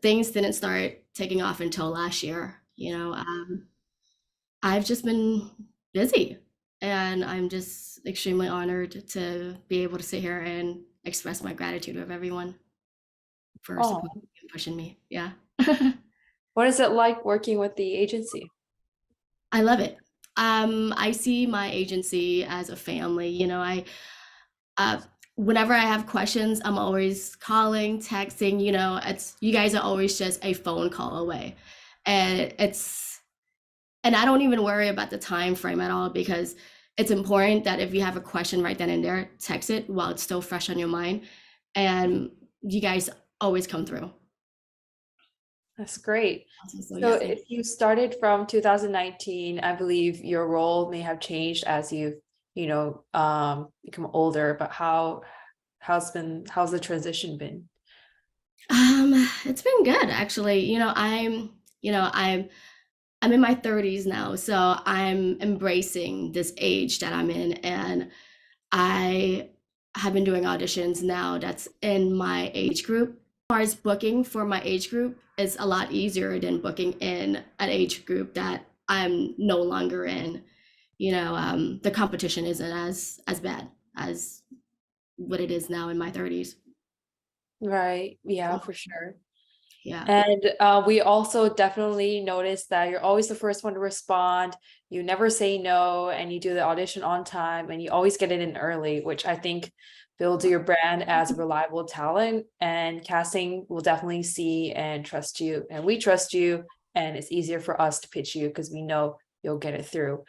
things didn't start taking off until last year. I've just been busy, and I'm just extremely honored to be able to sit here and express my gratitude of everyone for Oh, supporting and pushing me. Yeah. what is it like working with the agency? I love it. I see my agency as a family. Uh, whenever I have questions, I'm always calling, texting. It's you guys are always just a phone call away, and and I don't even worry about the time frame at all because it's important that if you have a question right then and there, text it while it's still fresh on your mind, and you guys always come through. That's great. So So yeah, thank if you started from 2019, I believe your role may have changed as you've, become older, but how's the transition been? It's been good actually. I'm in my 30s now, so I'm embracing this age that I'm in, and I have been doing auditions now that's in my age group. As far as booking for my age group is a lot easier than booking in an age group that I'm no longer in. The competition isn't as bad as what it is now in my 30s. Right. Yeah, for sure. Yeah. And we also definitely noticed that you're always the first one to respond. You never say no, and you do the audition on time, and you always get it in early, which I think builds your brand as a reliable talent. And casting will definitely see and trust you, and we trust you. And it's easier for us to pitch you because we know you'll get it through.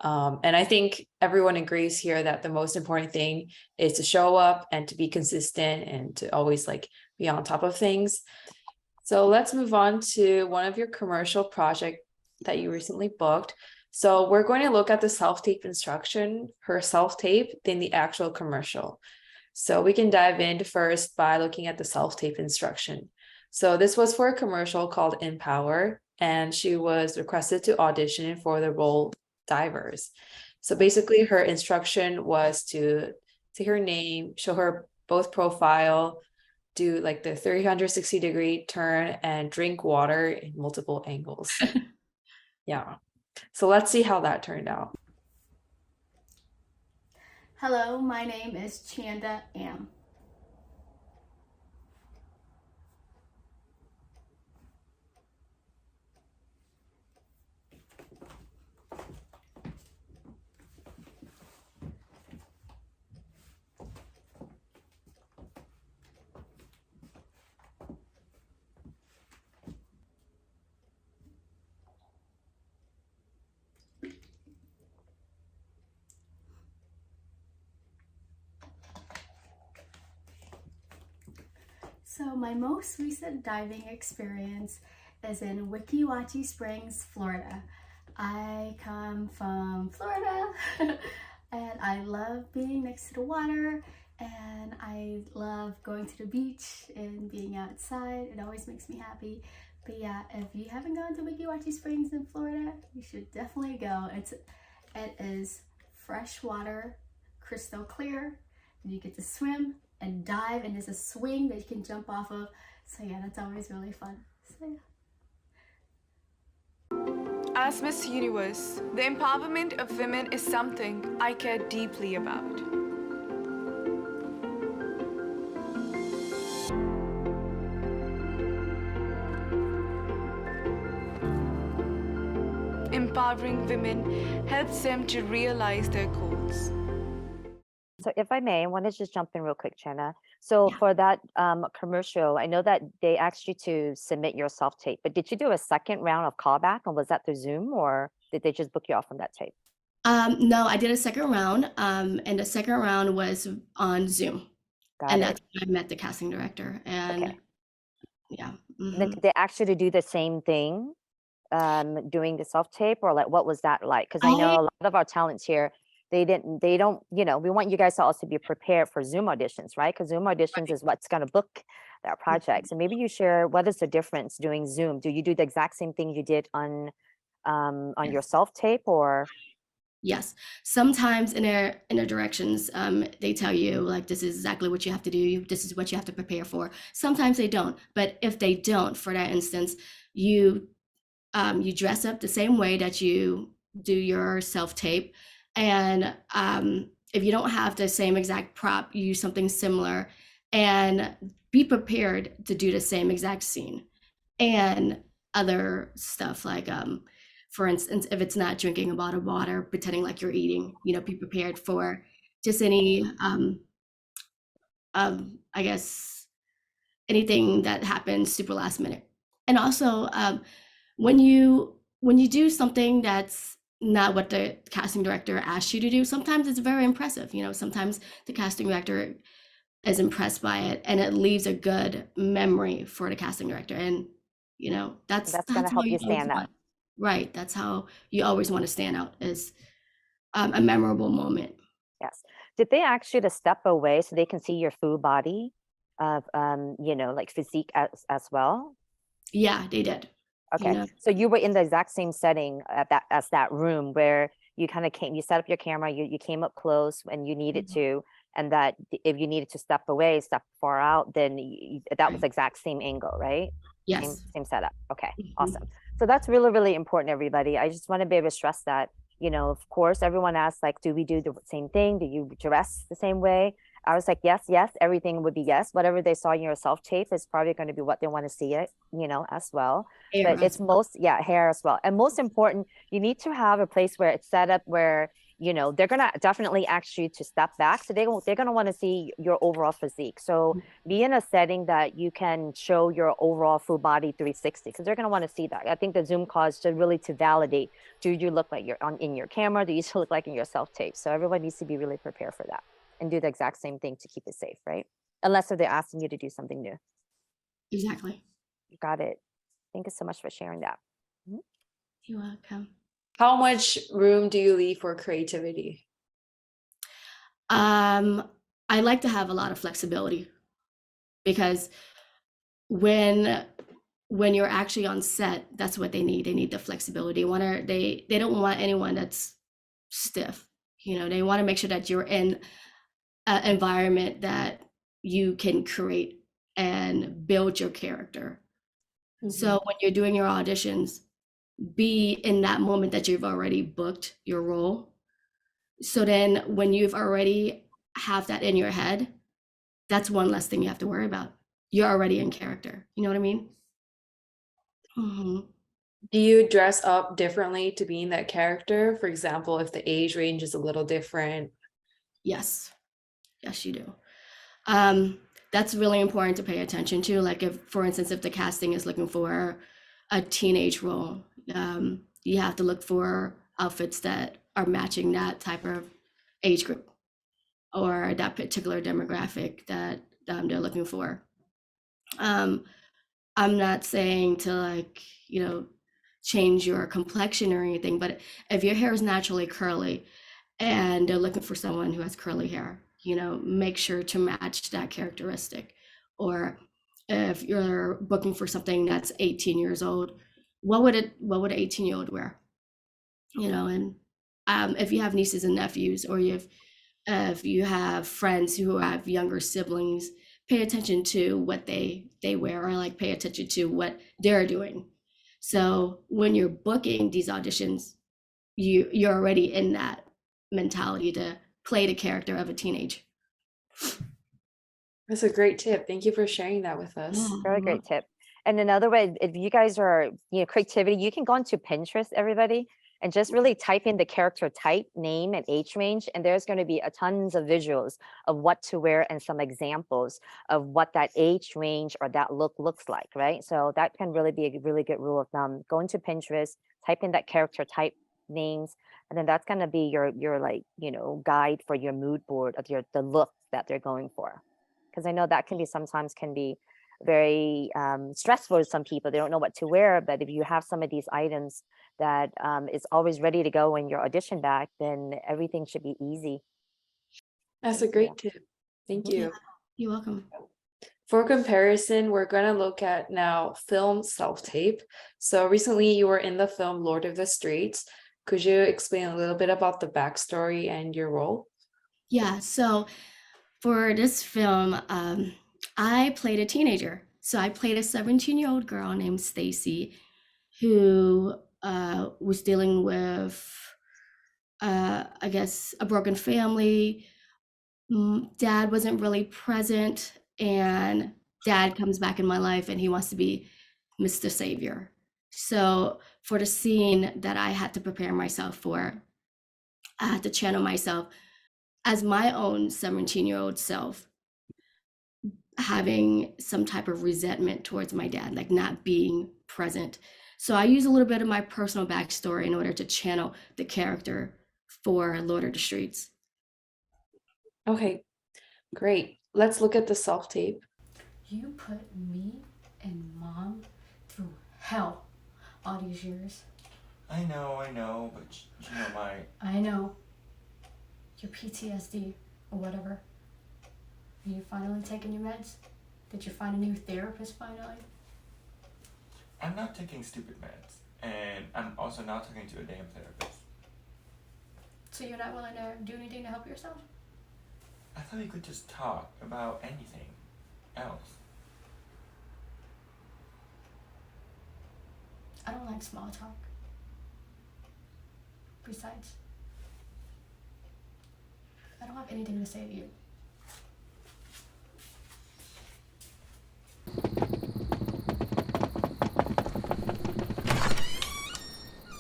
And I think everyone agrees here that the most important thing is to show up and to be consistent and to always like be on top of things. So let's move on to one of your commercial project that you recently booked. So we're going to look at the self-tape instruction, her self-tape, then the actual commercial. So we can dive in first by looking at the self-tape instruction. So this was for a commercial called Empower, and she was requested to audition for the role Divers. So basically her instruction was to say her name, show her both profile, do like the 360-degree turn and drink water in multiple angles. Yeah. So let's see how that turned out. Hello, my name is Chanda Am. So my most recent diving experience is in Weeki Wachee Springs, Florida. I come from Florida and I love being next to the water, and I love going to the beach and being outside. It always makes me happy. But yeah, if you haven't gone to Weeki Wachee Springs in Florida, you should definitely go. It is fresh water, crystal clear, and you get to swim and dive, and there's a swing that you can jump off of. So yeah, that's always really fun. So yeah. As Miss Universe, the empowerment of women is something I care deeply about. Empowering women helps them to realize their goals. So if I may, I want to just jump in real quick, Chana. So Yeah. for that commercial, I know that they asked you to submit your self-tape, but did you do a second round of callback, and was that through Zoom, or did they just book you off on that tape? No, I did a second round, and the second round was on Zoom, Got and it. that's when I met the casting director. Okay. And yeah. And then Hmm. did they ask you to do the same thing, doing the self-tape, or like what was that like? Because I I know a lot of our talents here, they don't, we want you guys to also be prepared for Zoom auditions, right? Because Zoom auditions is what's going to book that project. So maybe you share what is the difference doing Zoom? Do you do the exact same thing you did on your Yes. self-tape, or? Yes. Sometimes in their directions, they tell you like this is exactly what you have to do. This is what you have to prepare for. Sometimes they don't. But if they don't, for that instance, you you dress up the same way that you do your self tape, and if you don't have the same exact prop, you use something similar, and be prepared to do the same exact scene and other stuff like for instance, if it's not drinking a bottle of water, pretending like you're eating, be prepared for just any I guess anything that happens super last minute. And also when you do something that's not what the casting director asked you to do, sometimes it's very impressive. Sometimes the casting director is impressed by it and it leaves a good memory for the casting director. And that's That's going to how help you you always stand out. want. Right, that's how you always want to stand out, is a memorable moment. Yes. Did they ask you to step away so they can see your full body of, like physique as well? Yeah, they did. you Okay. know So you were in the exact same setting as that room where you kind of you set up your camera, you came up close when you needed to, and that if you needed to step away, step far out, then that was Right. exact same angle, right? Yes. Same setup. Okay, Mhm. awesome. So that's really, really important, everybody. I just want to be able to stress that, of course, everyone asks, like, do we do the same thing? Do you dress the same way? I was like, yes, yes, everything would be yes. Whatever they saw in your self tape is probably going to be what they want to see it, as well. Hair But as it's hair as well. And most important, you need to have a place where it's set up where, they're gonna definitely ask you to step back. So they're gonna want to see your overall physique. So be in a setting that you can show your overall full body 360, because they're gonna want to see that. I think the Zoom call is to validate, do you look like you're in your camera? Do you still look like in your self tape? So everyone needs to be really prepared for that and do the exact same thing to keep it safe, right? Unless they're asking you to do something new. Exactly. You got it. Thank you so much for sharing that. You're welcome. How much room do you leave for creativity? I like to have a lot of flexibility, because when you're actually on set, that's what they need. They need the flexibility. They don't want anyone that's stiff. They want to make sure that you're in an environment that you can create and build your character. So when you're doing your auditions, be in that moment that you've already booked your role. So then when you've already have that in your head, that's one less thing you have to worry about. You're already in character. You know what I mean? Hmm. Do you dress up differently to be in that character? For example, if the age range is a little different. Yes. Yes, you do. That's really important to pay attention to. Like if, for instance, if the casting is looking for a teenage role, you have to look for outfits that are matching that type of age group or that particular demographic that they're looking for. Um, I'm not saying to change your complexion or anything, but if your hair is naturally curly and they're looking for someone who has curly hair, make sure to match that characteristic. Or if you're booking for something that's 18 years old, what would an 18-year-old wear? And if you have nieces and nephews, or if you have friends who have younger siblings, pay attention to what they wear, or like pay attention to what they're doing. So when you're booking these auditions, you're already in that mentality to play the character of a teenage. That's a great tip. Thank you for sharing that with us. Very great tip. And another way, if you guys are, creativity, you can go into Pinterest, everybody, and just really type in the character type, name, and age range. And there's going to be tons of visuals of what to wear and some examples of what that age range or that look looks like, right? So that can really be a really good rule of thumb. Go into Pinterest, type in that character type names, and then that's going to be your guide for your mood board of the look that they're going for. Because I know that sometimes can be very stressful to some people. They don't know what to wear. But if you have some of these items that is always ready to go in your audition bag, then everything should be easy. That's a great tip. Thank you. You're welcome. For comparison, we're going to look at now film self-tape. So recently you were in the film Lord of the Streets. Could you explain a little bit about the backstory and your role? Yeah, so for this film, I played a teenager. So I played a 17-year-old girl named Stacy who was dealing with, I guess, a broken family. Dad wasn't really present, and dad comes back in my life and he wants to be Mr. Savior. So for the scene that I had to prepare myself for, I had to channel myself as my own 17-year-old self, having some type of resentment towards my dad, like not being present. So I use a little bit of my personal backstory in order to channel the character for Lord of the Streets. Okay, great. Let's look at the self-tape. You put me and mom through hell all these years. I know, but you know my... I know. Your PTSD or whatever. Are you finally taking your meds? Did you find a new therapist finally? I'm not taking stupid meds, and I'm also not talking to a damn therapist. So you're not willing to do anything to help yourself? I thought we could just talk about anything else. I don't like small talk. Besides, I don't have anything to say to you.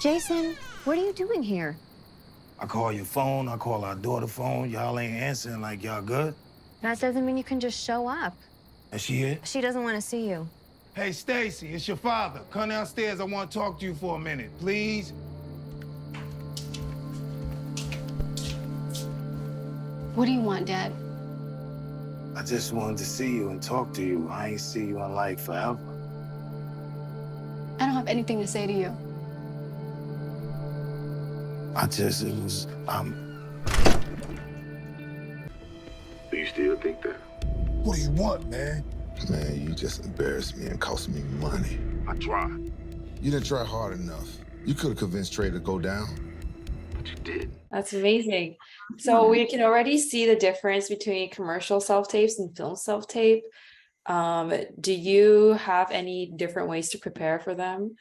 Jason, what are you doing here? I call your phone, I call our daughter phone. Y'all ain't answering like y'all good. That doesn't mean you can just show up. Is she here? She doesn't want to see you. Hey, Stacy, it's your father. Come downstairs. I want to talk to you for a minute, please. What do you want, Dad? I just wanted to see you and talk to you. I ain't see you in like forever. I don't have anything to say to you. Do you still think that? What do you want, man? Man, you just embarrassed me and cost me money. I tried, You didn't try hard enough. You could have convinced Trey to go down. but you did. That's amazing. So we can already see the difference between commercial self-tapes and film self-tape. Do you have any different ways to prepare for them?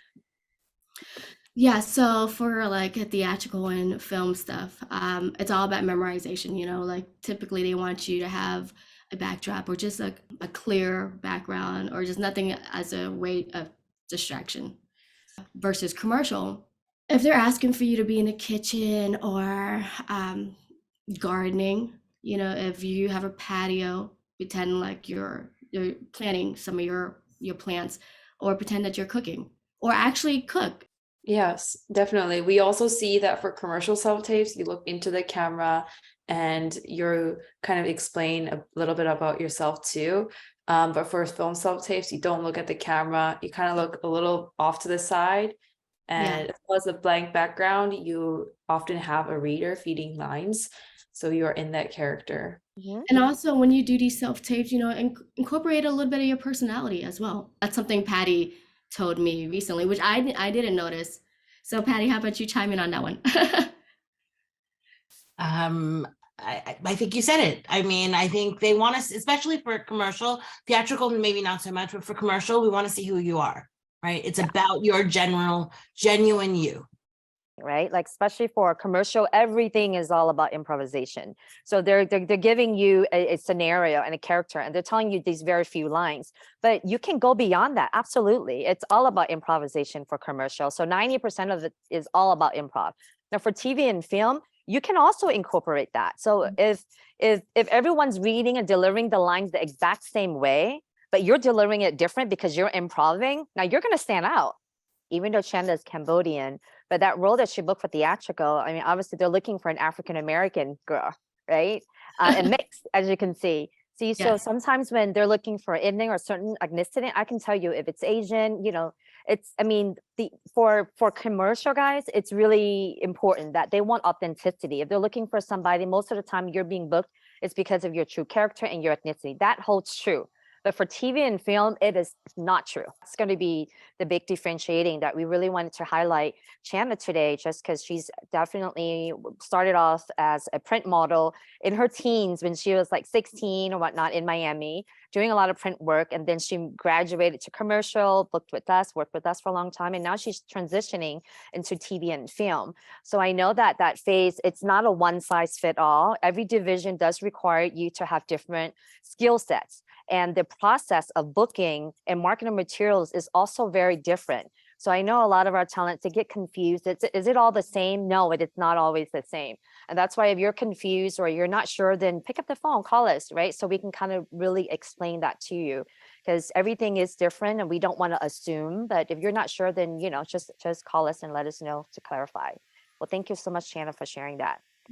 Yeah, so for like a theatrical and film stuff, it's all about memorization, like typically they want you to have a backdrop or just a clear background or just nothing as a way of distraction. Versus commercial, if they're asking for you to be in the kitchen or gardening, if you have a patio, pretend like you're planting some of your plants or pretend that you're cooking or actually cook. Yes, definitely. We also see that for commercial self-tapes, you look into the camera and you kind of explain a little bit about yourself too. But for film self-tapes, you don't look at the camera. You kind of look a little off to the side. And as well as a blank background, you often have a reader feeding lines. So you're in that character. And also when you do these self-tapes, incorporate a little bit of your personality as well. That's something Patty told me recently, which I didn't notice. So Patty, how about you chime in on that one? I think you said it. I mean, I think they want us, especially for commercial, theatrical, maybe not so much, but for commercial, we want to see who you are, right? It's about your genuine you. Right? Like, especially for a commercial, everything is all about improvisation. So they're giving you a scenario and a character, and they're telling you these very few lines, but you can go beyond that. Absolutely. It's all about improvisation for commercial. So 90% of it is all about improv. Now for TV and film, you can also incorporate that. So if everyone's reading and delivering the lines the exact same way, but you're delivering it different because you're improving, now you're going to stand out. Even though Chanda is Cambodian, but that role that she booked for theatrical, I mean, obviously they're looking for an African-American girl, right? And mixed, as you can see. See, so sometimes when they're looking for ethnic or certain ethnicity, I can tell you if it's Asian, it's, I mean, for commercial guys, it's really important that they want authenticity. If they're looking for somebody, most of the time you're being booked, it's because of your true character and your ethnicity. That holds true. But for TV and film, it is not true. It's going to be the big differentiating that we really wanted to highlight Chanda today, just because she's definitely started off as a print model in her teens when she was like 16 or whatnot in Miami, doing a lot of print work. And then she graduated to commercial, booked with us, worked with us for a long time. And now she's transitioning into TV and film. So I know that that phase, it's not a one size fit all. Every division does require you to have different skill sets. And the process of booking and marketing materials is also very different. So I know a lot of our talents, they get confused. Is it all the same? No, it is not always the same. And that's why if you're confused or you're not sure, then pick up the phone, call us, right? So we can kind of really explain that to you, because everything is different and we don't want to assume. But if you're not sure, then, just call us and let us know to clarify. Well, thank you so much, Chanda, for sharing that.